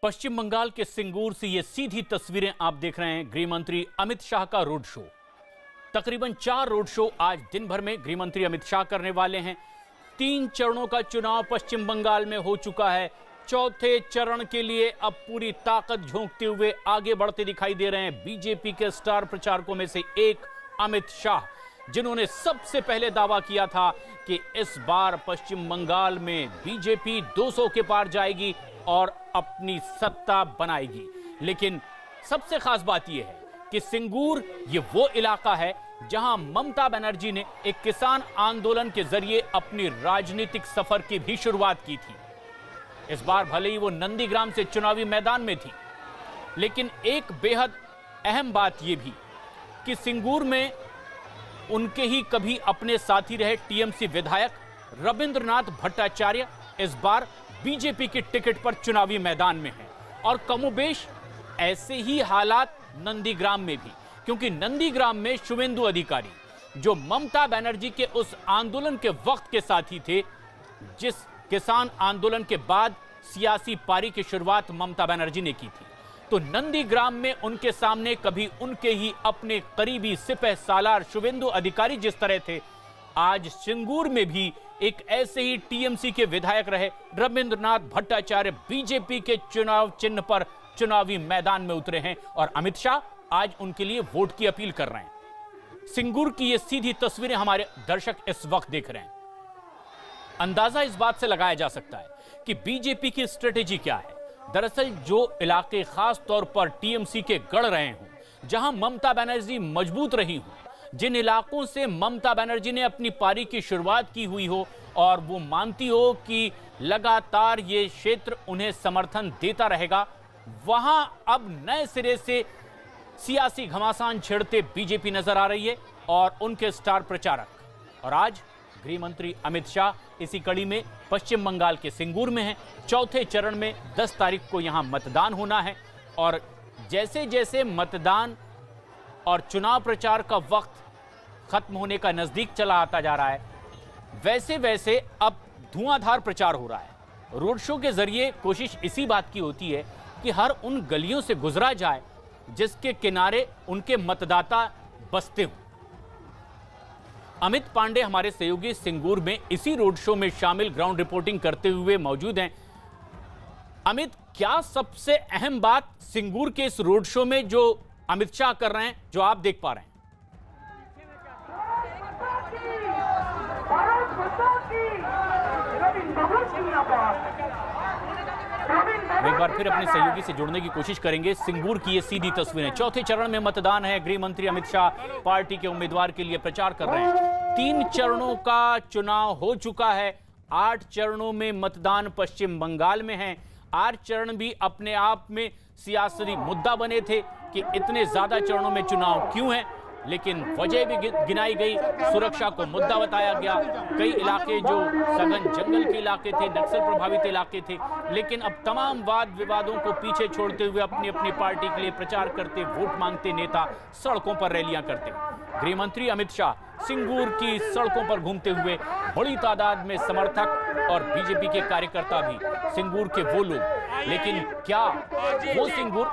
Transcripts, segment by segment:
पश्चिम बंगाल के सिंगूर से ये सीधी तस्वीरें आप देख रहे हैं। गृह मंत्री अमित शाह का रोड शो, तकरीबन 4 रोड शो आज दिन भर में गृह मंत्री अमित शाह करने वाले हैं। 3 चरणों का चुनाव पश्चिम बंगाल में हो चुका है। चौथे चरण के लिए अब पूरी ताकत झोंकते हुए आगे बढ़ते दिखाई दे रहे हैं बीजेपी के स्टार प्रचारकों में से एक अमित शाह, जिन्होंने सबसे पहले दावा किया था कि इस बार पश्चिम बंगाल में बीजेपी 200 के पार जाएगी और अपनी सत्ता बनाएगी। लेकिन सबसे खास बात यह है कि सिंगूर ये वो इलाका है जहां ममता बनर्जी ने एक किसान आंदोलन के जरिए अपनी राजनीतिक सफर की भी शुरुआत की थी। इस बार भले ही वो नंदीग्राम से चुनावी मैदान में थी, लेकिन एक बेहद अहम बात यह भी कि सिंगूर में उनके ही कभी अपने साथी रहे टीएमसी विधायक रविंद्रनाथ भट्टाचार्य इस बार बीजेपी की टिकट पर चुनावी मैदान में हैं। और कमोबेश ऐसे ही हालात नंदीग्राम में भी, क्योंकि नंदीग्राम में शुवेंदु अधिकारी जो ममता बनर्जी के उस आंदोलन के वक्त के साथी थे, जिस किसान आंदोलन के बाद सियासी पारी की शुरुआत ममता बनर्जी ने की थी, तो नंदीग्राम में उनके सामने कभी उनके ही अपने करीबी सिपह सालार शुवेंदु अधिकारी जिस तरह थे, आज सिंगूर में भी एक ऐसे ही टीएमसी के विधायक रहे रविंद्रनाथ भट्टाचार्य बीजेपी के चुनाव चिन्ह पर चुनावी मैदान में उतरे हैं और अमित शाह आज उनके लिए वोट की अपील कर रहे हैं। सिंगूर की ये सीधी तस्वीरें हमारे दर्शक इस वक्त देख रहे हैं। अंदाजा इस बात से लगाया जा सकता है कि बीजेपी की स्ट्रेटेजी क्या है। दरअसल जो इलाके खास तौर पर टीएमसी के गढ़ रहे हों, जहां ममता बनर्जी मजबूत रही हो, जिन इलाकों से ममता बनर्जी ने अपनी पारी की शुरुआत की हुई हो और वो मानती हो कि लगातार ये क्षेत्र उन्हें समर्थन देता रहेगा, वहां अब नए सिरे से सियासी घमासान छिड़ते बीजेपी नजर आ रही है और उनके स्टार प्रचारक। और आज गृह मंत्री अमित शाह इसी कड़ी में पश्चिम बंगाल के सिंगूर में हैं। चौथे चरण में 10 तारीख को यहां मतदान होना है और जैसे जैसे मतदान और चुनाव प्रचार का वक्त खत्म होने का नजदीक चला आता जा रहा है, वैसे वैसे अब धुआंधार प्रचार हो रहा है। रोड शो के जरिए कोशिश इसी बात की होती है कि हर उन गलियों से गुजरा जाए जिसके किनारे उनके मतदाता बसते हों। अमित पांडे हमारे सहयोगी सिंगूर में इसी रोड शो में शामिल ग्राउंड रिपोर्टिंग करते हुए मौजूद हैं। अमित, क्या सबसे अहम बात सिंगूर के इस रोड शो में जो अमित शाह कर रहे हैं, जो आप देख पा रहे हैं? एक बार फिर अपने सहयोगी से जुड़ने की कोशिश करेंगे। सिंगूर की ये सीधी तस्वीरें, चौथे चरण में मतदान है। गृह मंत्री अमित शाह पार्टी के उम्मीदवार के लिए प्रचार कर रहे हैं। 3 चरणों का चुनाव हो चुका है। 8 चरणों में मतदान पश्चिम बंगाल में है। 8 चरण भी अपने आप में सियासी मुद्दा बने थे कि इतने ज्यादा चरणों में चुनाव क्यों है, लेकिन वजह भी गिनाई गई। सुरक्षा को मुद्दा बताया गया। कई इलाके जो सघन जंगल के इलाके थे, नक्सल प्रभावित इलाके थे, लेकिन अब तमाम वाद विवादों को पीछे छोड़ते हुए अपनी अपनी पार्टी के लिए प्रचार करते, वोट मांगते नेता सड़कों पर रैलियां करते। गृह मंत्री अमित शाह सिंगूर की सड़कों पर घूमते हुए, बड़ी तादाद में समर्थक और बीजेपी के कार्यकर्ता भी, सिंगूर के वो लोग, लेकिन क्या वो सिंगूर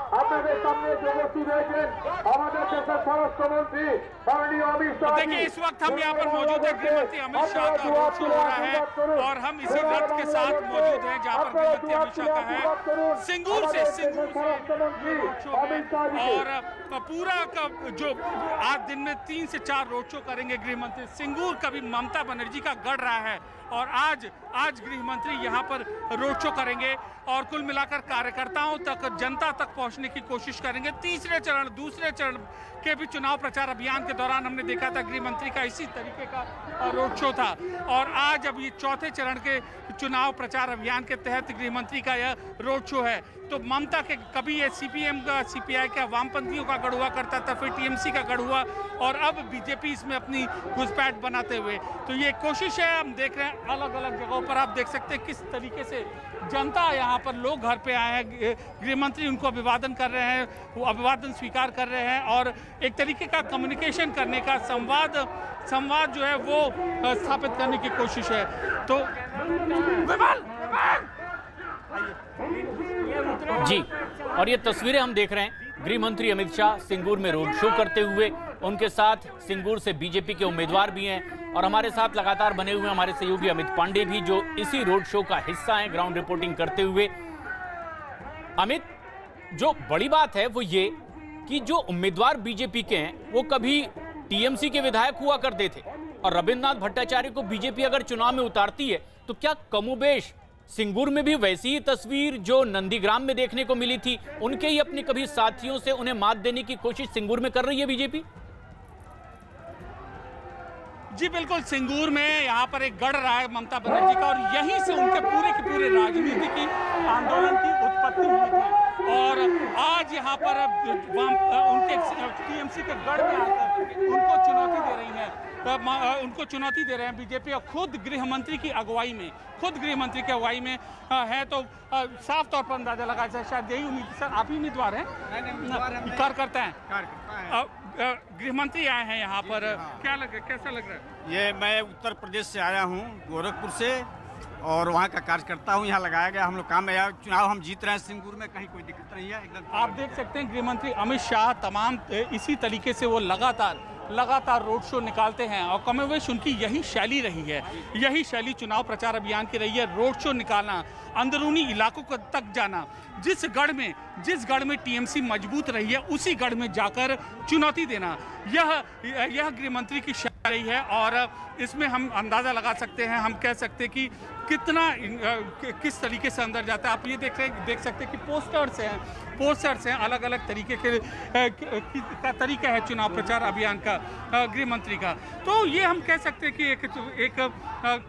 देखिए, इस वक्त हम यहाँ पर मौजूद है। गृह मंत्री अमित शाह का रोड शो हो रहा है और हम इसी रथ के साथ मौजूद हैं जहाँ पर गृह मंत्री अमित शाह का है। सिंगूर से रोड शो है और पूरा का जो आज दिन में 3 से 4 रोड शो करेंगे गृह मंत्री। सिंगूर कभी ममता बनर्जी का गढ़ रहा है और आज गृह मंत्री यहाँ पर रोड शो करेंगे और कुल मिलाकर कार्यकर्ताओं तक, जनता तक पहुँचने की कोशिश करेंगे। तीसरे चरण, दूसरे चरण के भी चुनाव प्रचार अभियान के दौरान हमने देखा था गृह मंत्री का इसी तरीके का रोड शो था और आज अब ये चौथे चरण के चुनाव प्रचार अभियान के तहत गृह मंत्री का यह रोड शो है। तो ममता के कभी ये सीपीएम का, सीपीआई का, वामपंथियों का गढ़ हुआ करता था, फिर टीएमसी का गढ़ हुआ और अब बीजेपी इसमें अपनी घुसपैठ बनाते हुए, तो ये कोशिश है। हम देख रहे हैं अलग अलग जगहों पर, आप देख सकते हैं किस तरीके से जनता यहाँ पर, लोग घर पे आए हैं, गृह मंत्री उनको अभिवादन कर रहे हैं, वो अभिवादन स्वीकार कर रहे हैं और एक तरीके का कम्युनिकेशन करने का, संवाद जो है वो स्थापित करने की कोशिश है। तो जी, और ये तस्वीरें हम देख रहे हैं गृह मंत्री अमित शाह सिंगूर में रोड शो करते हुए। उनके साथ सिंगूर से बीजेपी के उम्मीदवार भी हैं और हमारे साथ लगातार बने हुए हमारे सहयोगी अमित पांडे भी, जो इसी रोड शो का हिस्सा हैं, ग्राउंड रिपोर्टिंग करते हुए। अमित, जो बड़ी बात है वो ये कि जो उम्मीदवार बीजेपी के हैं वो कभी टीएमसी के विधायक हुआ करते थे, और रविंद्रनाथ भट्टाचार्य को बीजेपी अगर चुनाव में उतारती है तो क्या कमोबेश सिंगूर में भी वैसी ही तस्वीर जो नंदीग्राम में देखने को मिली थी, उनके ही अपने कभी साथियों से उन्हें मात देने की कोशिश सिंगूर में कर रही है बीजेपी? जी बिल्कुल, सिंगूर में यहाँ पर एक गढ़ रहा है ममता बनर्जी का, और यहीं से उनके पूरे के पूरे राजनीति की आंदोलन की उत्पत्ति हुई थी। और आज यहाँ पर उनके टीएमसी के गढ़ में आकर उनको चुनौती दे रही है, उनको चुनौती दे रहे हैं बीजेपी, और खुद गृह मंत्री की अगुवाई में है। तो साफ तौर पर अंदाजा लगा जाए, शायद यही उम्मीद। सर, आप ही उम्मीदवार हैं? कार्यकर्ता हैं। गृह मंत्री आए हैं यहाँ पर, कैसा लग रहा है? ये मैं उत्तर प्रदेश से आया हूँ, गोरखपुर से, और वहाँ का कार्यकर्ता हूँ। यहाँ लगाया गया हम लोग काम है, चुनाव हम जीत रहे हैं सिंगूर में, कहीं कोई दिक्कत नहीं है एकदम। आप देख सकते हैं गृह मंत्री अमित शाह तमाम इसी तरीके से वो लगातार रोड शो निकालते हैं, और कमोबेश उनकी यही शैली रही है, यही शैली चुनाव प्रचार अभियान की रही है। रोड शो निकालना, अंदरूनी इलाकों तक जाना, जिस गढ़ में टीएमसी मजबूत रही है उसी गढ़ में जाकर चुनौती देना, यह गृह मंत्री की शैली रही है। और इसमें हम अंदाजा लगा सकते हैं, हम कह सकते हैं कि किस तरीके से अंदर जाता है। आप ये देख सकते हैं कि पोस्टर्स हैं, अलग अलग तरीके का तरीका है चुनाव प्रचार अभियान का गृह मंत्री का। तो ये हम कह सकते हैं कि एक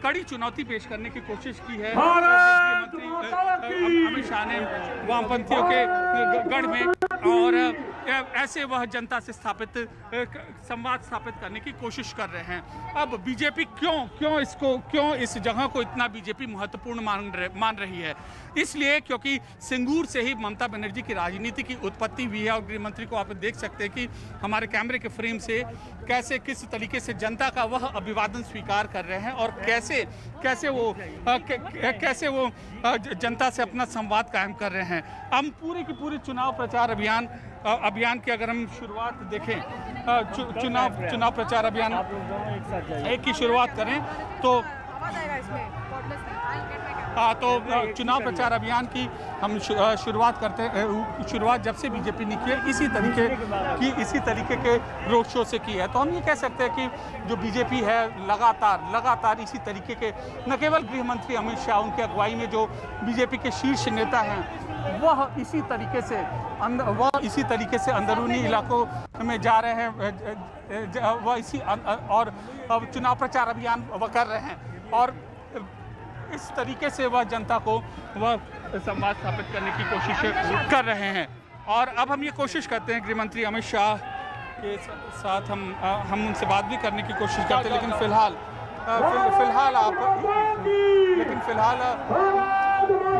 कड़ी चुनौती पेश करने की कोशिश की है गृह मंत्री अमित शाह ने वामपंथियों के गढ़ में, और ऐसे वह जनता से संवाद स्थापित करने की कोशिश कर रहे हैं। अब बीजेपी क्यों इस जगह को इतना बीजेपी महत्वपूर्ण मान रही है? इसलिए क्योंकि सिंगूर से ही ममता बनर्जी की राजनीति की उत्पत्ति हुई है। और गृह मंत्री को आप देख सकते हैं कि हमारे कैमरे के फ्रेम से किस तरीके से जनता का वह अभिवादन स्वीकार कर रहे हैं, और कैसे वो जनता से अपना संवाद कायम कर रहे हैं। हम पूरी की पूरी चुनाव प्रचार अभियान की अगर हम शुरुआत देखें, चुनाव प्रचार अभियान एक की शुरुआत करें तो चुनाव प्रचार अभियान की हम शुरुआत करते हैं। शुरुआत जब से बीजेपी ने की है इसी तरीके के रोड शो से की है। तो हम ये कह सकते हैं कि जो बीजेपी है लगातार इसी तरीके के, न केवल गृह मंत्री अमित शाह, उनकी अगुवाई में जो बीजेपी के शीर्ष नेता हैं वह इसी तरीके से अंदरूनी इलाकों में जा रहे हैं, और चुनाव प्रचार अभियान कर रहे हैं, और इस तरीके से वह जनता को वह संवाद स्थापित करने की कोशिश कर रहे हैं। और अब हम ये कोशिश करते हैं, गृह मंत्री अमित शाह के साथ हम उनसे बात भी करने की कोशिश करते हैं, लेकिन फिलहाल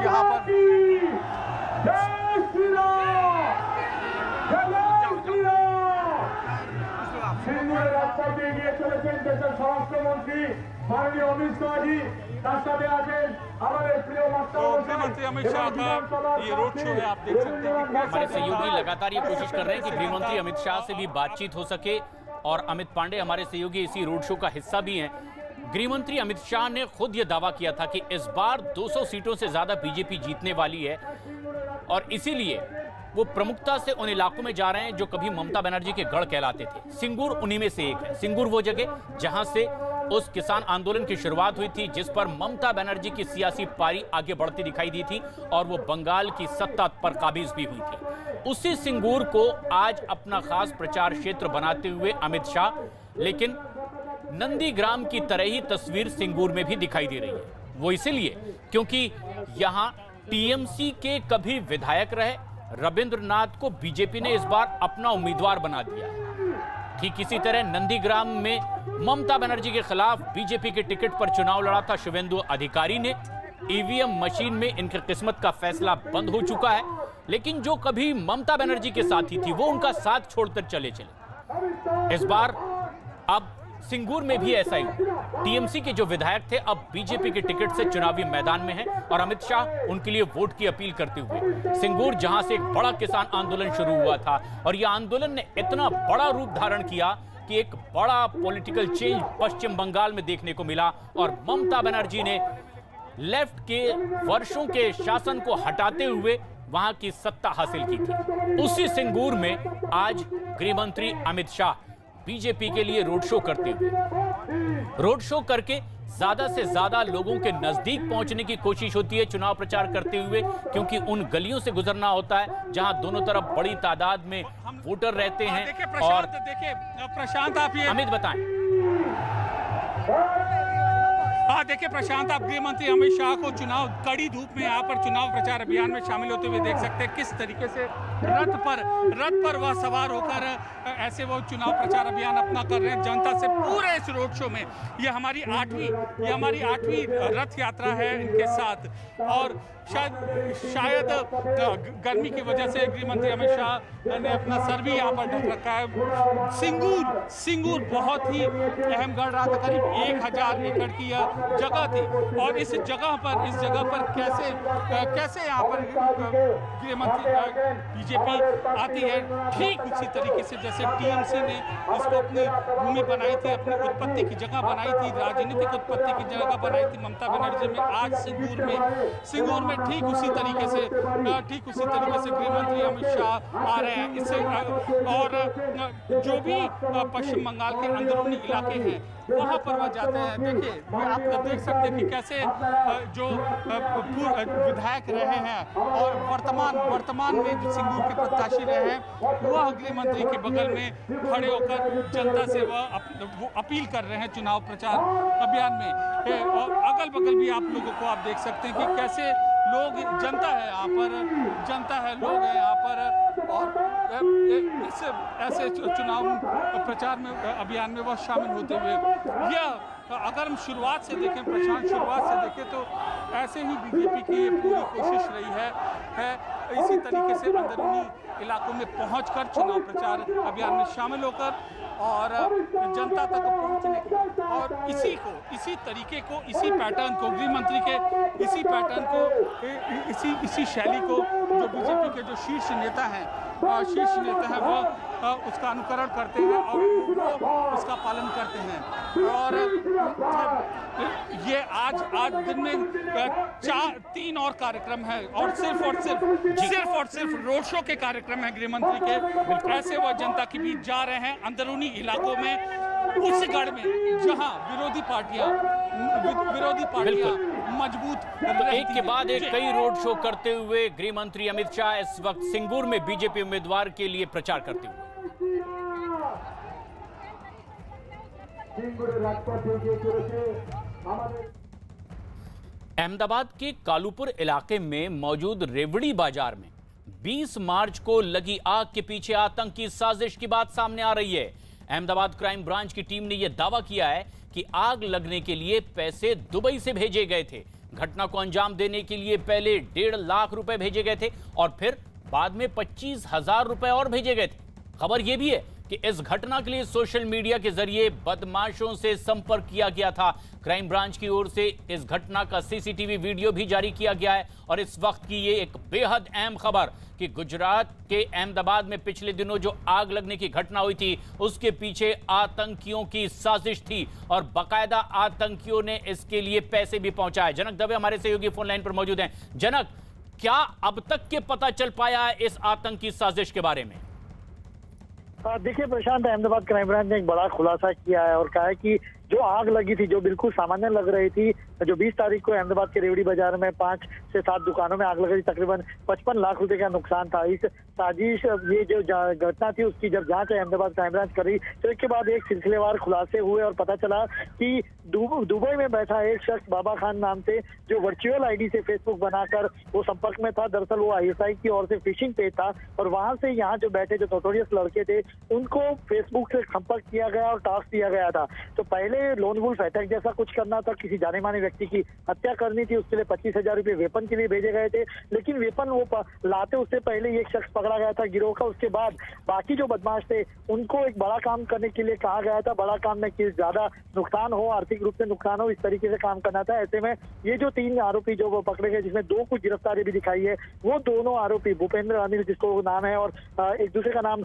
यहाँ पर স্বরাষ্ট্রমন্ত্রী মাননীয় অমিত শাহজি তার সাথে আছেন আমাদের প্রিয় मुख्यमंत्री अमित शाह का ये रोड शो है, आप देख सकते हैं। हमारे सहयोगी लगातार ये कोशिश कर रहे हैं कि गृह मंत्री अमित शाह से भी बातचीत हो सके, और अमित पांडे हमारे सहयोगी इसी रोड शो का हिस्सा भी हैं। गृह मंत्री अमित शाह ने खुद ये दावा किया था कि इस बार 200 सीटों से ज्यादा बीजेपी जीतने वाली है, और इसीलिए वो प्रमुखता से उन इलाकों में जा रहे हैं जो कभी ममता बनर्जी के गढ़ कहलाते थे। सिंगूर उन्हीं में से एक है। सिंगूर वो जगह जहां से उस किसान आंदोलन की शुरुआत हुई थी, जिस पर ममता बनर्जी की सियासी पारी आगे बढ़ती दिखाई दी थी, और वो बंगाल की सत्ता पर काबिज भी हुई थी। उसी सिंगूर को आज अपना खास प्रचार क्षेत्र बनाते हुए अमित शाह, लेकिन नंदीग्राम की तरह ही तस्वीर सिंगूर में भी दिखाई दे रही है। वो इसलिए क्योंकि यहां टीएमसी के कभी विधायक रहे रविंद्रनाथ को बीजेपी ने इस बार अपना उम्मीदवार बना दिया। ठीक इसी तरह नंदीग्राम में ममता बनर्जी के खिलाफ बीजेपी के टिकट पर चुनाव लड़ा था शुवेंदु अधिकारी ने। ईवीएम मशीन में इनकी किस्मत का फैसला बंद हो चुका है, लेकिन जो कभी ममता बनर्जी के साथी थी वो उनका साथ छोड़कर चले। इस बार अब सिंगूर में भी ऐसा ही हुआ। टीएमसी के जो विधायक थे अब बीजेपी के टिकट से चुनावी मैदान में हैं और अमित शाह उनके लिए वोट की अपील करते हुए सिंगूर, जहां से एक बड़ा किसान आंदोलन शुरू हुआ था और यह आंदोलन ने इतना बड़ा रूप धारण किया कि एक बड़ा पॉलिटिकल चेंज पश्चिम बंगाल में देखने को मिला और ममता बनर्जी ने लेफ्ट के वर्षों के शासन को हटाते हुए वहां की सत्ता हासिल की थी। उसी सिंगूर में आज गृह मंत्री अमित शाह बीजेपी के लिए रोड शो करते हुए, रोड शो करके ज्यादा से ज्यादा लोगों के नजदीक पहुंचने की कोशिश होती है चुनाव प्रचार करते हुए, क्योंकि उन गलियों से गुजरना होता है जहां दोनों तरफ बड़ी तादाद में वोटर रहते हैं। और देखिए प्रशांत, आप ये अमित बताएं। हाँ देखिए प्रशांत, आप गृह मंत्री अमित शाह को चुनाव कड़ी धूप में यहाँ पर चुनाव प्रचार अभियान में शामिल होते हुए देख सकते हैं किस तरीके से रथ पर वह सवार होकर ऐसे वो चुनाव प्रचार अभियान अपना कर रहे हैं जनता से। पूरे इस रोड शो में ये हमारी आठवीं रथ यात्रा है इनके साथ। और शायद गर्मी की वजह से गृह मंत्री अमित शाह ने अपना सर भी यहाँ पर ढक रखा है। सिंगूर बहुत ही अहम गढ़ रहा था, करीब 1000 एकड़ की यह जगह थी और इस जगह पर कैसे यहाँ पर गृह मंत्री बीजेपी आती है, ठीक उसी तरीके से जैसे टीएमसी ने इसको अपनी भूमि बनाई थी, अपनी उत्पत्ति की जगह बनाई थी, राजनीतिक उत्पत्ति की जगह बनाई थी ममता बनर्जी में। आज सिंगूर में ठीक उसी तरीके से गृह मंत्री अमित शाह आ रहे हैं। इससे और जो भी पश्चिम बंगाल के अंदरूनी इलाके हैं वहां पर वह जाते हैं। देखिए आप देख सकते हैं कि कैसे जो विधायक रहे हैं और वर्तमान में जो सिंगूर के प्रत्याशी रहे हैं वह गृह मंत्री के बगल में खड़े होकर जनता से वह अपील कर रहे हैं चुनाव प्रचार अभियान में। और अगल बगल भी आप लोगों को आप देख सकते हैं कि कैसे लोग, जनता है यहाँ पर, लोग हैं यहाँ पर और इस ऐसे चुनाव प्रचार में अभियान में वह शामिल होते हुए, यह अगर हम शुरुआत से देखें प्रशांत, तो ऐसे ही बीजेपी की पूरी कोशिश रही है इसी तरीके से अंदरूनी इलाकों में पहुंचकर चुनाव प्रचार अभियान में शामिल होकर और जनता तक पहुंचने और इसी तरीके को, इसी पैटर्न को, गृह मंत्री के इसी पैटर्न को, इसी शैली को जो बीजेपी के जो शीर्ष नेता हैं वह उसका अनुकरण करते हैं और वो उसका पालन करते हैं। और ये आज दिन में 3 और कार्यक्रम है और सिर्फ रोड शो के कार्यक्रम है गृह मंत्री के। ऐसे वो जनता के बीच जा रहे हैं अंदरूनी इलाकों में, उस गढ़ में जहां विरोधी पार्टियां मजबूत एक के बाद एक कई रोड शो करते हुए गृह मंत्री अमित शाह इस वक्त सिंगूर में बीजेपी उम्मीदवार के लिए प्रचार करते हुए। अहमदाबाद के कालूपुर इलाके में मौजूद रेवड़ी बाजार में 20 मार्च को लगी आग के पीछे आतंकी साजिश की बात सामने आ रही है। अहमदाबाद क्राइम ब्रांच की टीम ने यह दावा किया है कि आग लगने के लिए पैसे दुबई से भेजे गए थे। घटना को अंजाम देने के लिए पहले 1.5 लाख रुपए भेजे गए थे और फिर बाद में 25,000 रुपए और भेजे गए थे। खबर यह भी है कि इस घटना के लिए सोशल मीडिया के जरिए बदमाशों से संपर्क किया गया था। क्राइम ब्रांच की ओर से इस घटना का सीसीटीवी वीडियो भी जारी किया गया है और इस वक्त की ये एक बेहद अहम खबर कि गुजरात के अहमदाबाद में पिछले दिनों जो आग लगने की घटना हुई थी उसके पीछे आतंकियों की साजिश थी और बाकायदा आतंकियों ने इसके लिए पैसे भी पहुंचाए। जनक दवे हमारे सहयोगी फोन लाइन पर मौजूद हैं। जनक, क्या अब तक के पता चल पाया है इस आतंकी साजिश के बारे में? देखिए प्रशांत, अहमदाबाद क्राइम ब्रांच ने एक बड़ा खुलासा किया है और कहा है कि जो आग लगी थी, जो बिल्कुल सामान्य लग रही थी, जो 20 तारीख को अहमदाबाद के रेवड़ी बाजार में 5 से 7 दुकानों में आग लग रही, तकरीबन 55 लाख रुपए का नुकसान था। इस साजिश, ये जो घटना थी उसकी जब जांच अहमदाबाद क्राइम ब्रांच करी तो इसके बाद एक सिलसिलेवार खुलासे हुए और पता चला कि दुबई में बैठा एक शख्स बाबा खान नाम से, जो वर्चुअल आईडी से फेसबुक बनाकर वो संपर्क में था। दरअसल वो आईएसआई की ओर से फिशिंग पेज था और वहां से यहाँ जो बैठे जो नोटोरियस लड़के थे उनको फेसबुक से संपर्क किया गया और टास्क दिया गया था। तो पहले लोन वुल्फ अटैक जैसा कुछ करना था, किसी जाने माने व्यक्ति की हत्या करनी थी, उसके लिए 25,000 रुपये वेपन के लिए भेजे गए थे। लेकिन वेपन वो लाते उससे पहले एक शख्स पकड़ा गया था गिरोह का। उसके बाद बाकी जो बदमाश थे उनको एक बड़ा काम करने के लिए कहा गया था। बड़ा काम में कि ज्यादा नुकसान हो, आर्थिक रूप से नुकसान हो, इस तरीके से काम करना था। ऐसे में ये जो 3 आरोपी जो वो पकड़े गए, जिसमें 2 को गिरफ्तारी भी दिखाई है, वो दोनों आरोपी भूपेंद्र अनिल जिसको नाम है और एक दूसरे का नाम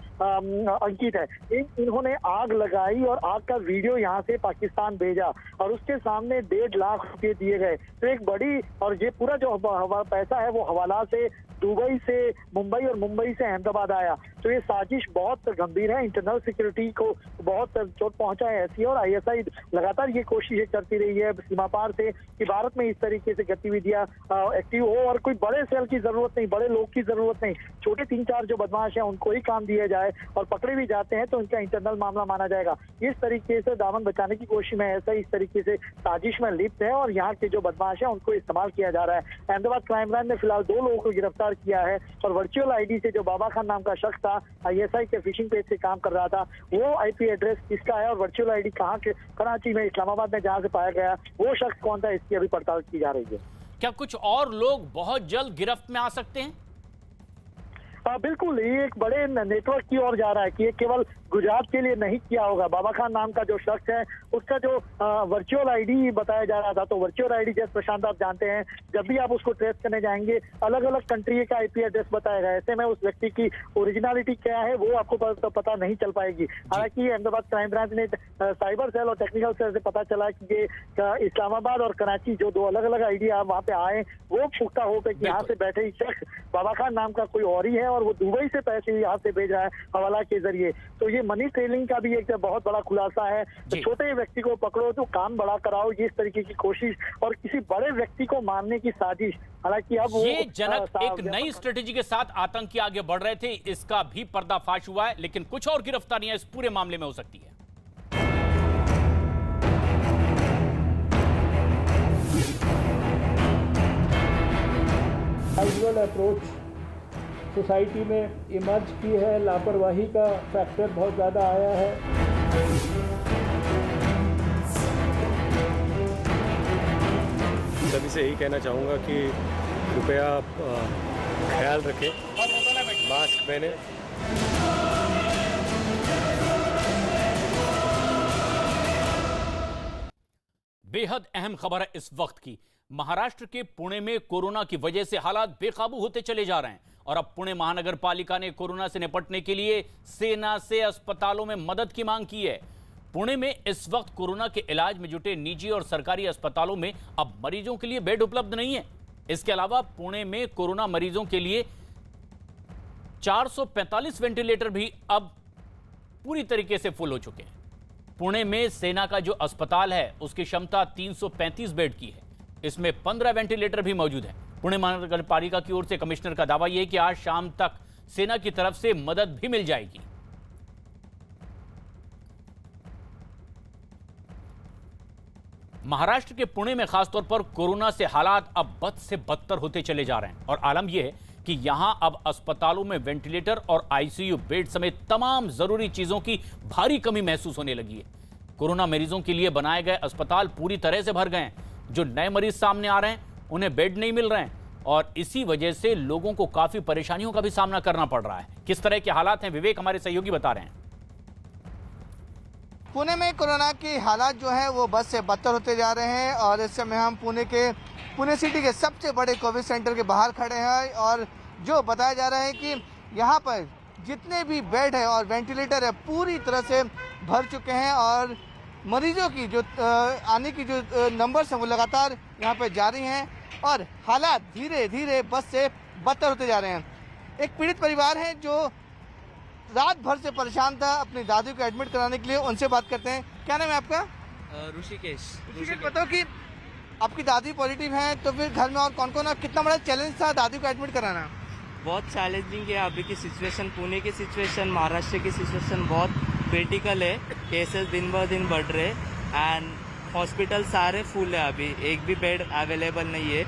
अंकित है, इन्होंने आग लगाई और आग का वीडियो यहाँ से पाकिस्तान भेजा और उसके सामने 1.5 लाख रुपए दिए गए। तो एक बड़ी, और ये पूरा जो पैसा है वो हवाला से दुबई से मुंबई और मुंबई से अहमदाबाद आया। तो ये साजिश बहुत गंभीर है, इंटरनल सिक्योरिटी को बहुत चोट पहुंचा है ऐसी। और आईएसआई लगातार ये कोशिश करती रही है सीमा पार से कि भारत में इस तरीके से गतिविधियां एक्टिव हो और कोई बड़े सेल की जरूरत नहीं, बड़े लोग की जरूरत नहीं, छोटे 3-4 जो बदमाश हैं उनको ही काम दिया जाए और पकड़े भी जाते हैं तो उनका इंटरनल मामला माना जाएगा। इस तरीके से दामन बचाने की कोशिश में ऐसा इस तरीके से साजिश में लिप्त है और यहाँ के जो बदमाश है उनको इस्तेमाल किया जा रहा है। अहमदाबाद क्राइम ब्रांच ने फिलहाल 2 लोगों को गिरफ्तार किया है और वर्चुअल आईडी से जो बाबा खान नाम का शख्स था, आईएसआई के फिशिंग पेज से काम कर रहा था, वो आईपी एड्रेस किसका है और वर्चुअल आईडी कहाँ के, कराची में, इस्लामाबाद में जहाँ से पाया गया, वो शख्स कौन था, इसकी अभी पड़ताल की जा रही है। क्या कुछ और लोग बहुत जल्द गिरफ्त में आ सकते हैं? बिल्कुल, ये एक बड़े नेटवर्क की ओर जा रहा है कि ये केवल गुजरात के लिए नहीं किया होगा। बाबा खान नाम का जो शख्स है उसका जो वर्चुअल आईडी बताया जा रहा था, तो वर्चुअल आईडी जैसे प्रशांत आप जानते हैं, जब भी आप उसको ट्रेस करने जाएंगे अलग अलग कंट्री का आईपी एड्रेस बताएगा। ऐसे में उस व्यक्ति की ओरिजिनलिटी क्या है वो आपको पता नहीं चल पाएगी। हालांकि अहमदाबाद क्राइम ब्रांच ने साइबर सेल और टेक्निकल सेल से पता चला कि ये इस्लामाबाद और कराची जो 2 अलग अलग आईडी वहाँ पे आए, वो पुख्ता हो पे कि यहाँ से बैठे ही शख्स बाबा खान नाम का कोई और ही है और वो दुबई से पैसे यहाँ से भेज रहा है हवाला के जरिए। तो ये मनी ट्रेलिंग का भी एक बहुत बड़ा खुलासा है। तो छोटे व्यक्ति को पकड़ो तो काम बड़ा कराओ, ये इस तरीके की कोशिश और किसी बड़े व्यक्ति को मारने की साजिश। हालांकि अब ये जनक एक नई स्ट्रेटेजी के साथ आतंकी आगे बढ़ रहे थे, इसका भी पर्दाफाश हुआ है, लेकिन कुछ और गिरफ्तारियां इस पूरे मामले में हो सकती है। कैजुअल अप्रोच सोसाइटी में इमर्ज की है, लापरवाही का फैक्टर बहुत ज़्यादा आया है। सभी से यही कहना चाहूँगा कि कृपया ख्याल रखें, मास्क पहने। बेहद अहम खबर है इस वक्त की। महाराष्ट्र के पुणे में कोरोना की वजह से हालात बेकाबू होते चले जा रहे हैं और अब पुणे महानगर पालिका ने कोरोना से निपटने के लिए सेना से अस्पतालों में मदद की मांग की है। पुणे में इस वक्त कोरोना के इलाज में जुटे निजी और सरकारी अस्पतालों में अब मरीजों के लिए बेड उपलब्ध नहीं है। इसके अलावा पुणे में कोरोना मरीजों के लिए 445 वेंटिलेटर भी अब पूरी तरीके से फुल हो चुके हैं। पुणे में सेना का जो अस्पताल है उसकी क्षमता 335 बेड की है, इसमें 15 वेंटिलेटर भी मौजूद है। पुणे महानगर पालिका की ओर से कमिश्नर का दावा यह है कि आज शाम तक सेना की तरफ से मदद भी मिल जाएगी। महाराष्ट्र के पुणे में खासतौर पर कोरोना से हालात अब बद से बदतर होते चले जा रहे हैं और आलम यह है कि यहां अब अस्पतालों में वेंटिलेटर और आईसीयू बेड समेत तमाम जरूरी चीजों की भारी कमी महसूस होने लगी है। कोरोना मरीजों के लिए बनाए गए अस्पताल पूरी तरह से भर गए हैं। जो नए मरीज सामने आ रहे हैं उन्हें बेड नहीं मिल रहे हैं और इसी वजह से लोगों को काफी परेशानियों का भी सामना करना पड़ रहा है। किस तरह के हालात हैं, विवेक हमारे सहयोगी बता रहे हैं। पुणे में कोरोना की हालात जो है वो बद से बदतर होते जा रहे हैं और इस समय हम पुणे सिटी के सबसे बड़े कोविड सेंटर के बाहर खड़े हैं और जो बताया जा रहा है कि यहाँ पर जितने भी बेड है और वेंटिलेटर है पूरी तरह से भर चुके हैं और मरीजों की जो आने की जो नंबर्स हैं वो लगातार यहाँ पर जारी हैं और हालात धीरे धीरे बद से बदतर होते जा रहे हैं। एक पीड़ित परिवार है जो रात भर से परेशान था अपनी दादी को एडमिट कराने के लिए, उनसे बात करते हैं। क्या नाम है आपका? ऋषिकेश। बताओ कि आपकी दादी पॉजिटिव है तो फिर घर में और कौन कौन, कितना बड़ा चैलेंज था दादी को एडमिट कराना? बहुत चैलेंजिंग है अभी की सिचुएशन, पुणे की सिचुएशन, महाराष्ट्र की सिचुएशन बहुत क्रिटिकल है। केसेस दिन ब दिन बढ़ रहे एंड हॉस्पिटल सारे फुल है, अभी एक भी बेड अवेलेबल नहीं है।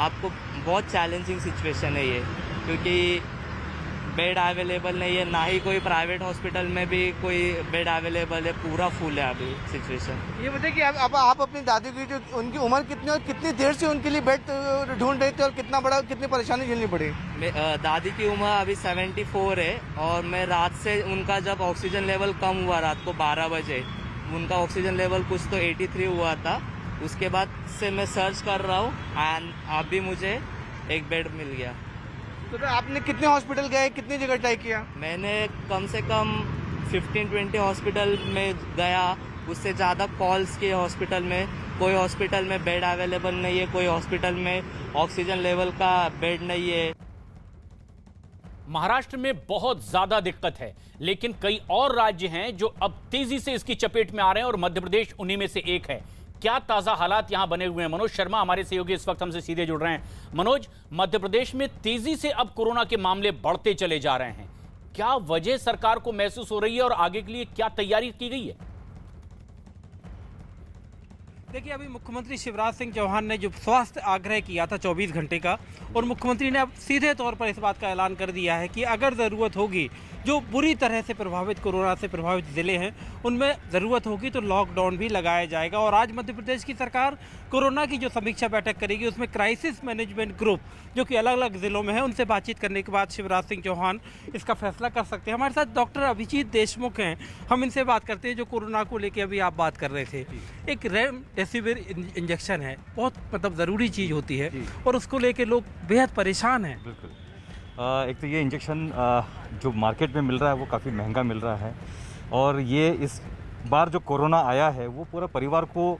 आपको बहुत चैलेंजिंग सिचुएशन है ये, क्योंकि बेड अवेलेबल नहीं है, ना ही कोई प्राइवेट हॉस्पिटल में भी कोई बेड अवेलेबल है, पूरा फुल है अभी सिचुएशन। ये बताइए कि आप अपनी दादी की जो उनकी उम्र कितनी और कितनी देर से उनके लिए बेड ढूंढ रहे थे और कितनी परेशानी झेलनी पड़ी? दादी की उम्र अभी 74 है और मैं रात से उनका जब ऑक्सीजन लेवल कम हुआ रात को 12 बजे, उनका ऑक्सीजन लेवल कुछ तो 83 हुआ था। उसके बाद से मैं सर्च कर रहा हूँ एंड अभी मुझे एक बेड मिल गया। तो आपने कितने हॉस्पिटल गए, कितनी जगह ट्राई किया? मैंने कम से कम 15-20 हॉस्पिटल में गया, उससे ज़्यादा कॉल्स किए हॉस्पिटल में। कोई हॉस्पिटल में बेड अवेलेबल नहीं है, कोई हॉस्पिटल में ऑक्सीजन लेवल का बेड नहीं है। महाराष्ट्र में बहुत ज्यादा दिक्कत है, लेकिन कई और राज्य हैं जो अब तेजी से इसकी चपेट में आ रहे हैं और मध्य प्रदेश उन्हीं में से एक है। क्या ताजा हालात यहां बने हुए हैं? मनोज शर्मा हमारे सहयोगी इस वक्त हमसे सीधे जुड़ रहे हैं। मनोज, मध्य प्रदेश में तेजी से अब कोरोना के मामले बढ़ते चले जा रहे हैं, क्या वजह सरकार को महसूस हो रही है और आगे के लिए क्या तैयारी की गई है? देखिए, अभी मुख्यमंत्री शिवराज सिंह चौहान ने जो स्वास्थ्य आग्रह किया था 24 घंटे का, और मुख्यमंत्री ने अब सीधे तौर पर इस बात का ऐलान कर दिया है कि अगर ज़रूरत होगी, जो बुरी तरह से प्रभावित कोरोना से प्रभावित ज़िले हैं उनमें ज़रूरत होगी तो लॉकडाउन भी लगाया जाएगा। और आज मध्य प्रदेश की सरकार कोरोना की जो समीक्षा बैठक करेगी उसमें क्राइसिस मैनेजमेंट ग्रुप जो कि अलग अलग ज़िलों में है उनसे बातचीत करने के बाद शिवराज सिंह चौहान इसका फैसला कर सकते हैं। हमारे साथ डॉक्टर अभिजीत देशमुख हैं, हम इनसे बात करते हैं। जो कोरोना को लेकर अभी आप बात कर रहे थे, एक रेमडेसिविर इंजेक्शन है, बहुत मतलब ज़रूरी चीज़ होती है और उसको लेकर लोग बेहद परेशान हैं। बिल्कुल, एक तो ये इंजेक्शन जो मार्केट में मिल रहा है वो काफ़ी महंगा मिल रहा है, और ये इस बार जो कोरोना आया है वो पूरा परिवार को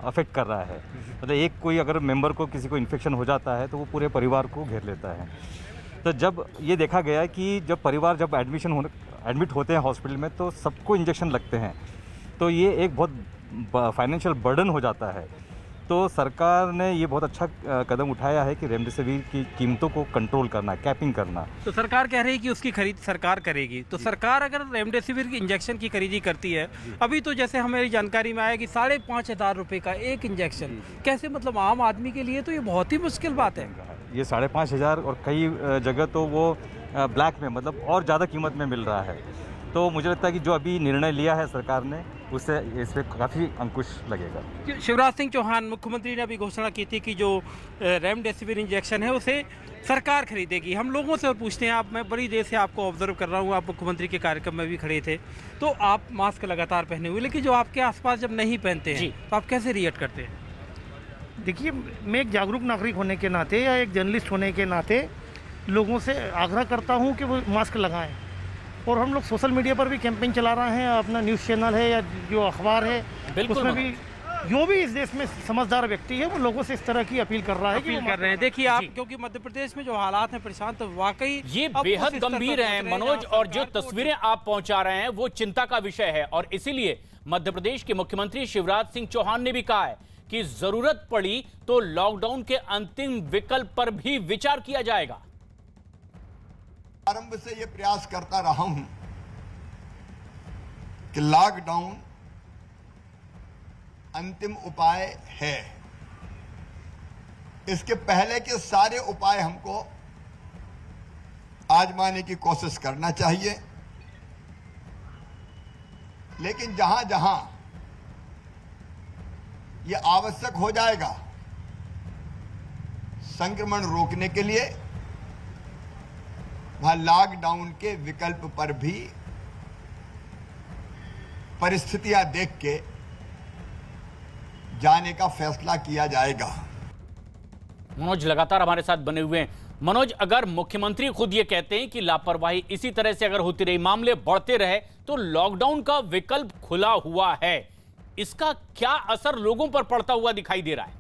अफेक्ट कर रहा है। मतलब एक कोई अगर मेंबर को किसी को इन्फेक्शन हो जाता है तो वो पूरे परिवार को घेर लेता है। तो जब ये देखा गया कि जब परिवार एडमिट होते हैं हॉस्पिटल में तो सबको इंजेक्शन लगते हैं, तो ये एक बहुत फाइनेंशियल बर्डन हो जाता है। तो सरकार ने ये बहुत अच्छा कदम उठाया है कि रेमडेसिविर की कीमतों को कंट्रोल करना, कैपिंग करना। तो सरकार कह रही है कि उसकी खरीद सरकार करेगी, तो सरकार अगर रेमडेसिविर की इंजेक्शन की खरीदी करती है, अभी तो जैसे हमारी जानकारी में आया कि 5,500 रुपये का एक इंजेक्शन, कैसे मतलब आम आदमी के लिए तो ये बहुत ही मुश्किल बात है। ये 5,500 और कई जगह तो वो ब्लैक में मतलब और ज़्यादा कीमत में मिल रहा है। तो मुझे लगता है कि जो अभी निर्णय लिया है सरकार ने उससे इस पर काफ़ी अंकुश लगेगा। शिवराज सिंह चौहान मुख्यमंत्री ने अभी घोषणा की थी कि जो रेमडेसिविर इंजेक्शन है उसे सरकार खरीदेगी। हम लोगों से और पूछते हैं, आप मैं बड़ी देर से आपको ऑब्जर्व कर रहा हूँ, आप मुख्यमंत्री के कार्यक्रम में भी खड़े थे, तो आप मास्क लगातार पहने हुए, लेकिन जो आपके आसपास जब नहीं पहनते हैं तो आप कैसे रिएक्ट करते हैं? देखिए, मैं एक जागरूक नागरिक होने के नाते या एक जर्नलिस्ट होने के नाते लोगों से आग्रह करता हूँ कि वो मास्क लगाएं। और हम लोग सोशल मीडिया पर भी कैंपेन चला रहे हैं, अपना न्यूज़ चैनल है या जो अखबार है उसमें भी जो भी इस देश में समझदार व्यक्ति है वो लोगों से इस तरह की अपील कर रहा है कि कर रहे हैं। देखिए आप, क्योंकि मध्य प्रदेश में जो हालात हैं प्रशांत, तो वाकई ये बेहद गंभीर हैं मनोज, और जो तस्वीरें आप पहुंचा रहे हैं वो चिंता का विषय है। और इसीलिए मध्य प्रदेश के मुख्यमंत्री शिवराज सिंह चौहान ने भी कहा है कि जरूरत पड़ी तो लॉकडाउन के अंतिम विकल्प पर भी विचार किया जाएगा। आरंभ से ये प्रयास करता रहा हूं कि लॉकडाउन अंतिम उपाय है। इसके पहले के सारे उपाय हमको आजमाने की कोशिश करना चाहिए, लेकिन जहां जहां ये आवश्यक हो जाएगा संक्रमण रोकने के लिए, वहां लॉकडाउन के विकल्प पर भी परिस्थितियां देख के जाने का फैसला किया जाएगा। मनोज लगातार हमारे साथ बने हुए हैं। मनोज, अगर मुख्यमंत्री खुद ये कहते हैं कि लापरवाही इसी तरह से अगर होती रही, मामले बढ़ते रहे, तो लॉकडाउन का विकल्प खुला हुआ है, इसका क्या असर लोगों पर पड़ता हुआ दिखाई दे रहा है?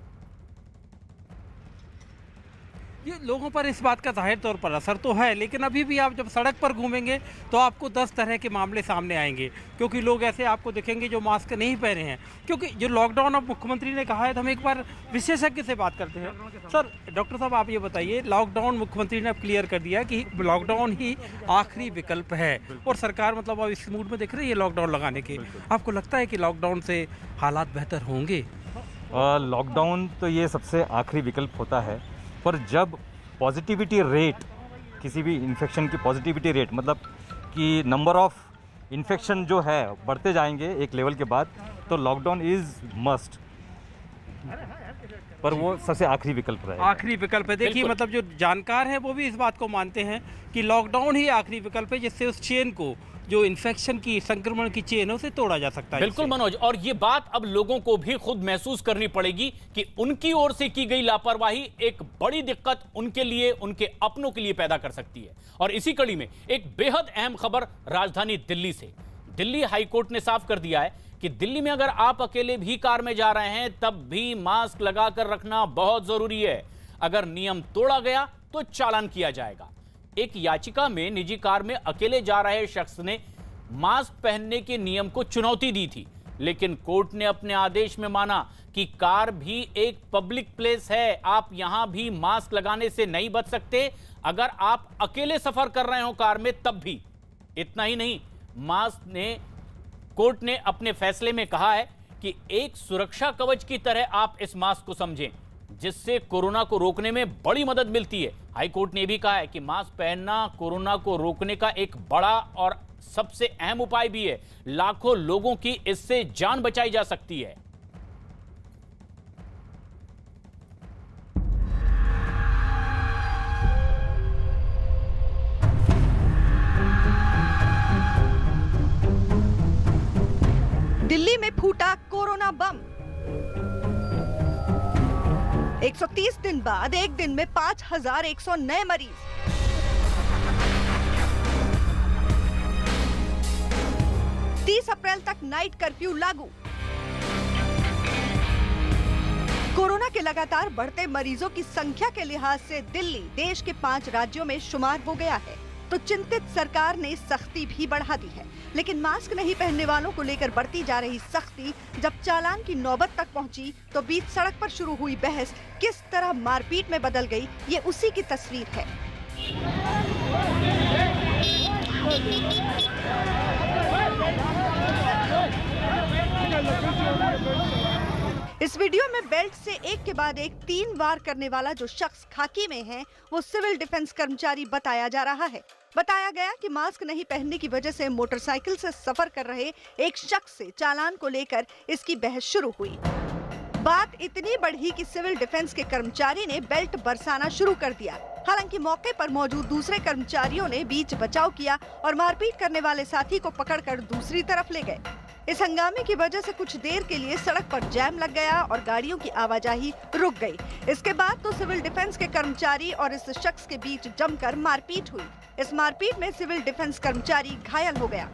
ये लोगों पर इस बात का जाहिर तौर पर असर तो है, लेकिन अभी भी आप जब सड़क पर घूमेंगे तो आपको 10 तरह के मामले सामने आएंगे, क्योंकि लोग ऐसे आपको दिखेंगे जो मास्क नहीं पहने हैं। क्योंकि जो लॉकडाउन अब मुख्यमंत्री ने कहा है, तो हम एक बार विशेषज्ञ से बात करते हैं। सर, डॉक्टर साहब आप ये बताइए, लॉकडाउन मुख्यमंत्री ने अब क्लियर कर दिया कि लॉकडाउन ही आखिरी विकल्प है, और सरकार मतलब अब इस मूड में दिख रही है लॉकडाउन लगाने के। आपको लगता है कि लॉकडाउन से हालात बेहतर होंगे? लॉकडाउन तो ये सबसे आखिरी विकल्प होता है, पर जब पॉजिटिविटी रेट, किसी भी इन्फेक्शन की पॉजिटिविटी रेट, मतलब कि नंबर ऑफ इन्फेक्शन जो है बढ़ते जाएंगे एक लेवल के बाद, तो लॉकडाउन इज़ मस्ट, पर वो सबसे आखिरी विकल्प रहेगा। आखिरी विकल्प है। देखिए, मतलब जो जानकार हैं वो भी इस बात को मानते हैं कि लॉकडाउन ही आखिरी विकल्प है, जिससे उस चेन को, जो इन्फेक्शन की, संक्रमण की चेन है, उसे तोड़ा जा सकता है। बिल्कुल मनोज, और ये बात अब लोगों को भी खुद महसूस करनी पड़ेगी कि उनकी ओर से की गई लापरवाही एक बड़ी दिक्कत उनके लिए, उनके अपनों के लिए पैदा कर सकती है। और इसी कड़ी में एक बेहद अहम खबर राजधानी दिल्ली से। दिल्ली हाईकोर्ट ने साफ कर दिया है कि दिल्ली में अगर आप अकेले भी कार में जा रहे हैं तब भी मास्क लगाकर रखना बहुत जरूरी है। अगर नियम तोड़ा गया तो चालान किया जाएगा। एक याचिका में निजी कार में अकेले जा रहे शख्स ने मास्क पहनने के नियम को चुनौती दी थी, लेकिन कोर्ट ने अपने आदेश में माना कि कार भी एक पब्लिक प्लेस है, आप यहां भी मास्क लगाने से नहीं बच सकते अगर आप अकेले सफर कर रहे हो कार में तब भी। इतना ही नहीं, कोर्ट ने अपने फैसले में कहा है कि एक सुरक्षा कवच की तरह आप इस मास्क को समझें, जिससे कोरोना को रोकने में बड़ी मदद मिलती है। हाई कोर्ट ने भी कहा है कि मास्क पहनना कोरोना को रोकने का एक बड़ा और सबसे अहम उपाय भी है। लाखों लोगों की इससे जान बचाई जा सकती है। दिल्ली में फूटा कोरोना बम। 130 दिन बाद एक दिन में 5100 नए मरीज। अप्रैल तक नाइट कर्फ्यू लागू। कोरोना के लगातार बढ़ते मरीजों की संख्या के लिहाज से दिल्ली देश के 5 राज्यों में शुमार हो गया है, तो चिंतित सरकार ने सख्ती भी बढ़ा दी है। लेकिन मास्क नहीं पहनने वालों को लेकर बढ़ती जा रही सख्ती जब चालान की नौबत तक पहुंची, तो बीच सड़क पर शुरू हुई बहस किस तरह मारपीट में बदल गई, ये उसी की तस्वीर है। इस वीडियो में बेल्ट से एक के बाद एक 3 वार करने वाला जो शख्स खाकी में है, वो सिविल डिफेंस कर्मचारी बताया जा रहा है। बताया गया कि मास्क नहीं पहनने की वजह से मोटरसाइकिल से सफर कर रहे एक शख्स से चालान को लेकर इसकी बहस शुरू हुई। बात इतनी बढ़ी कि सिविल डिफेंस के कर्मचारी ने बेल्ट बरसाना शुरू कर दिया। हालांकि मौके पर मौजूद दूसरे कर्मचारियों ने बीच बचाव किया और मारपीट करने वाले साथी को पकड़कर दूसरी तरफ ले गए। इस हंगामे की वजह से कुछ देर के लिए सड़क पर जैम लग गया और गाड़ियों की आवाजाही रुक गई। इसके बाद तो सिविल डिफेंस के कर्मचारी और इस शख्स के बीच जमकर मारपीट हुई। इस मारपीट में सिविल डिफेंस कर्मचारी घायल हो गया।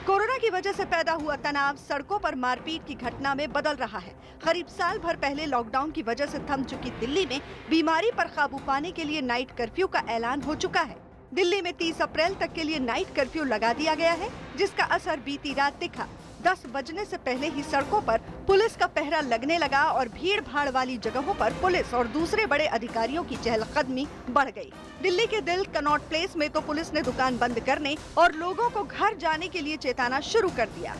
कोरोना की वजह से पैदा हुआ तनाव सड़कों पर मारपीट की घटना में बदल रहा है। करीब साल भर पहले लॉकडाउन की वजह से थम चुकी दिल्ली में बीमारी पर काबू पाने के लिए नाइट कर्फ्यू का ऐलान हो चुका है। दिल्ली में 30 अप्रैल तक के लिए नाइट कर्फ्यू लगा दिया गया है, जिसका असर बीती रात दिखा। 10 बजने से पहले ही सड़कों पर पुलिस का पहरा लगने लगा और भीड़ भाड़ वाली जगहों पर पुलिस और दूसरे बड़े अधिकारियों की चहलकदमी बढ़ गई। दिल्ली के दिल कनॉट प्लेस में तो पुलिस ने दुकान बंद करने और लोगों को घर जाने के लिए चेताना शुरू कर दिया।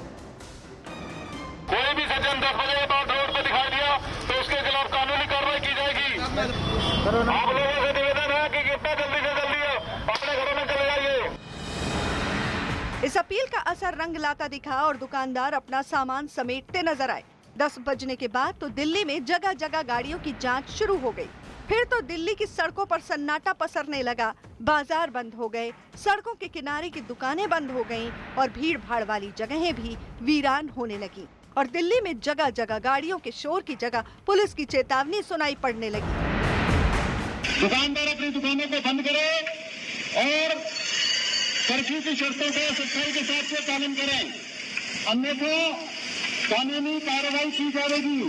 कोई भी सज्जन 10 बजे के बाद रोड पर दिखाई दिया तो उसके खिलाफ कानूनी कार्रवाई की जाएगी। आप लोगों से निवेदन है कि जितना जल्दी से जल्दी अपने घरों में चले जाइए। इस अपील का असर रंग लाता दिखा और दुकानदार अपना सामान समेटते नजर आए। 10 बजने के बाद तो दिल्ली में जगह जगह गाड़ियों की जांच शुरू हो गई। फिर तो दिल्ली की सड़कों पर सन्नाटा पसरने लगा। बाजार बंद हो गए, सड़कों के किनारे की दुकानें बंद हो गईं और भीड़ भाड़ वाली जगहें भी वीरान होने लगी। और दिल्ली में जगह जगह गाड़ियों के शोर की जगह पुलिस की चेतावनी सुनाई पड़ने लगी। दुकानदार अपनी दुकानों को बंद करे और कर्फ्यू की शर्तों का सख्ताई के साथ से पालन करें, अन्यथा कानूनी कार्रवाई की जाएगी।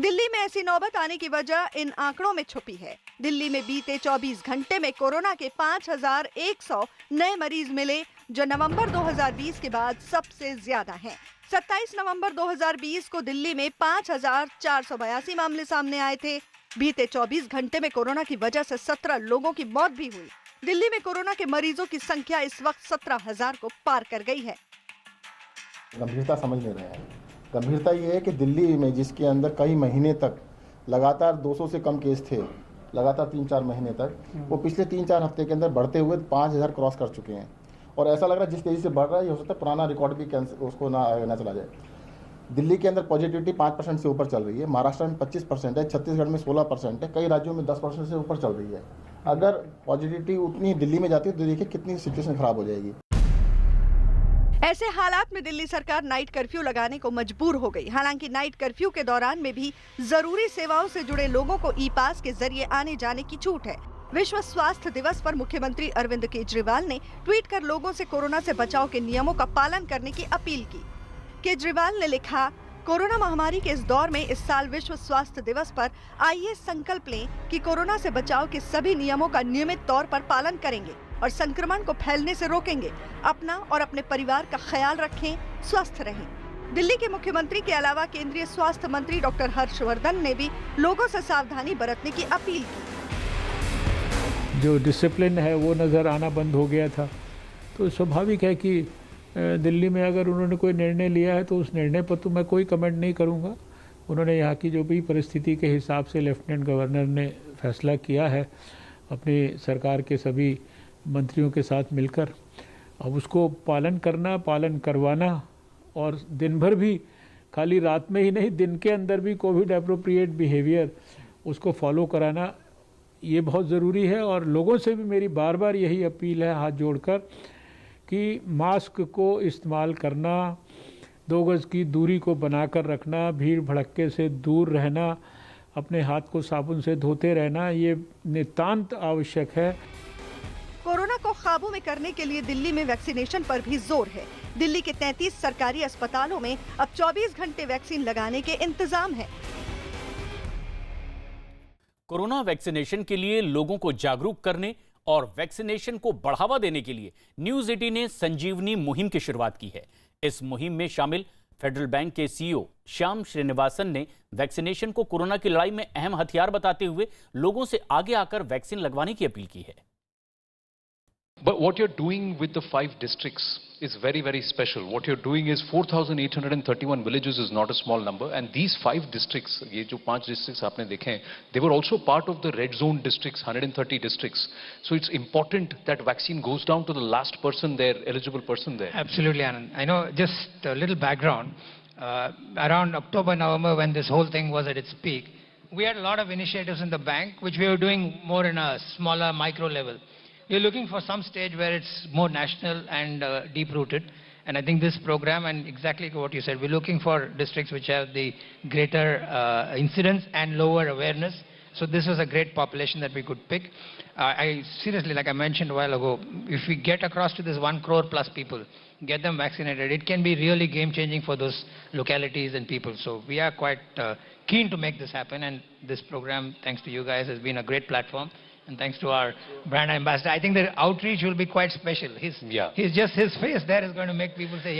दिल्ली में ऐसी नौबत आने की वजह इन आंकड़ों में छुपी है। दिल्ली में बीते 24 घंटे में कोरोना के 5,100 नए मरीज मिले, जो नवंबर 2020 के बाद सबसे ज्यादा हैं। 27 नवंबर 2020 को दिल्ली में 5,482 मामले सामने आए थे। बीते 24 घंटे में कोरोना की वजह से 17 लोगों की मौत भी हुई। दिल्ली में कोरोना के मरीजों की संख्या इस वक्त 17,000 को पार कर गई है। गंभीरता समझ नहीं रहे हैं। गंभीरता ये है कि दिल्ली में, जिसके अंदर कई महीने तक लगातार 200 से कम केस थे, लगातार 3-4 महीने तक, वो पिछले 3-4 हफ्ते के अंदर बढ़ते हुए 5,000 क्रॉस कर चुके हैं। और ऐसा लग रहा है जिस तेजी से बढ़ रहा है, ये हो सकता है पुराना रिकॉर्ड भी उसको ना चला जाए। दिल्ली के अंदर पॉजिटिविटी 5% से ऊपर चल रही है, महाराष्ट्र में 25% है, छत्तीसगढ़ में 16% है, कई राज्यों में 10% से ऊपर चल रही है। अगर पॉजिटिविटी उतनी दिल्ली में जाती है तो देखिए कितनी सिचुएशन खराब हो जाएगी। ऐसे हालात में दिल्ली सरकार नाइट कर्फ्यू लगाने को मजबूर हो गई। हालांकि नाइट कर्फ्यू के दौरान में भी जरूरी सेवाओं से जुड़े लोगों को ई पास के जरिए आने जाने की छूट है। विश्व स्वास्थ्य दिवस पर मुख्यमंत्री अरविंद केजरीवाल ने ट्वीट कर लोगों से कोरोना से बचाव के नियमों का पालन करने की अपील की। केजरीवाल ने लिखा, कोरोना महामारी के इस दौर में इस साल विश्व स्वास्थ्य दिवस पर आइए संकल्प लें कि कोरोना से बचाव के सभी नियमों का नियमित तौर पर पालन करेंगे और संक्रमण को फैलने से रोकेंगे। अपना और अपने परिवार का ख्याल रखें, स्वस्थ रहें। दिल्ली के मुख्यमंत्री के अलावा केंद्रीय स्वास्थ्य मंत्री डॉक्टर हर्षवर्धन ने भी लोगों से सावधानी बरतने की अपील की। जो डिसिप्लिन है वो नज़र आना बंद हो गया था, तो स्वाभाविक है कि दिल्ली में अगर उन्होंने कोई निर्णय लिया है तो उस निर्णय पर तो मैं कोई कमेंट नहीं करूँगा। उन्होंने यहाँ की जो भी परिस्थिति के हिसाब से लेफ्टिनेंट गवर्नर ने फैसला किया है अपनी सरकार के सभी मंत्रियों के साथ मिलकर, अब उसको पालन करना, पालन करवाना और दिन भर भी, खाली रात में ही नहीं, दिन के अंदर भी कोविड एप्रोप्रिएट बिहेवियर उसको फॉलो कराना, ये बहुत ज़रूरी है। और लोगों से भी मेरी बार बार यही अपील है हाथ जोड़कर कि मास्क को इस्तेमाल करना, 2 गज की दूरी को बनाकर रखना, भीड़ भड़क्के से दूर रहना, अपने हाथ को साबुन से धोते रहना, ये नितांत आवश्यक है। कोरोना को काबू में करने के लिए दिल्ली में वैक्सीनेशन पर भी जोर है। दिल्ली के 33 सरकारी अस्पतालों में अब 24 घंटे वैक्सीन लगाने के इंतजाम है। कोरोना वैक्सीनेशन के लिए लोगों को जागरूक करने और वैक्सीनेशन को बढ़ावा देने के लिए न्यूज 18 ने संजीवनी मुहिम की शुरुआत की है। इस मुहिम में शामिल फेडरल बैंक के सीईओ श्याम श्रीनिवासन ने वैक्सीनेशन को कोरोना की लड़ाई में अहम हथियार बताते हुए लोगों से आगे आकर वैक्सीन लगवाने की अपील की है। But what you're doing with the 5 districts is very, very special. What you're doing is 4,831 villages is not a small number, and these 5 districts, ये जो 5 districts आपने देखे हैं, they were also part of the red zone districts, 130 districts. So it's important that vaccine goes down to the last person there, eligible person there. Absolutely, Anand. I know, just a little background. Around October, November, when this whole thing was at its peak, we had a lot of initiatives in the bank, which we were doing more in a smaller micro level. We're looking for some stage where it's more national and deep-rooted. And I think this program, and exactly what you said, we're looking for districts which have the greater incidence and lower awareness. So this was a great population that we could pick. I seriously, like I mentioned a while ago, if we get across to this 1 crore plus people, get them vaccinated, it can be really game-changing for those localities and people. So we are quite keen to make this happen. And this program, thanks to you guys, has been a great platform. And thanks to our brand ambassador, I think the outreach will be quite special. His just his face there is going to make people say, yeah.